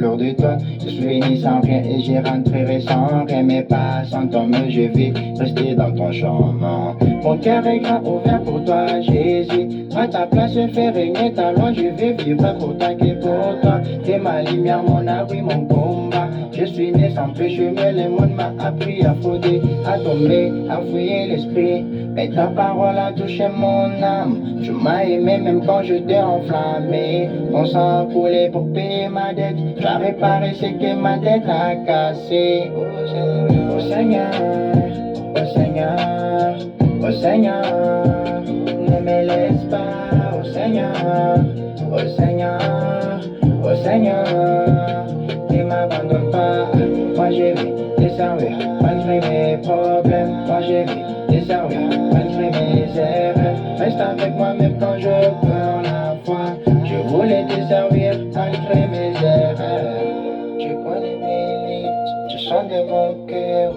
plupart du temps. Je suis venu sans rien et j'y rentrerai sans rien, mais pas sans ton mot, je vais rester dans ton chemin. Mon cœur est grand ouvert pour toi, Jésus. À ta place, je fais régner ta loi, je vais vivre pour toi que pour toi. T'es ma lumière, mon abri, mon combat. Je suis né sans péché, mais le monde m'a appris à frauder, à tomber, à fouiller l'esprit. Mais ta parole a touché mon âme. Tu m'as aimé même quand je t'ai enflammé. Ton sang a coulé pour payer ma dette. Tu as réparé ce que ma tête a cassé. Oh Seigneur, oh Seigneur, oh Seigneur, ne me laisse pas, oh Seigneur, oh Seigneur, oh Seigneur, ne m'abandonne pas. Moi je vais te servir malgré mes problèmes. Moi je vais te servir malgré mes erreurs. Reste avec moi même quand je perds la foi. Je voulais te servir malgré mes erreurs. Tu connais mes limites, tu sens de mon cœur.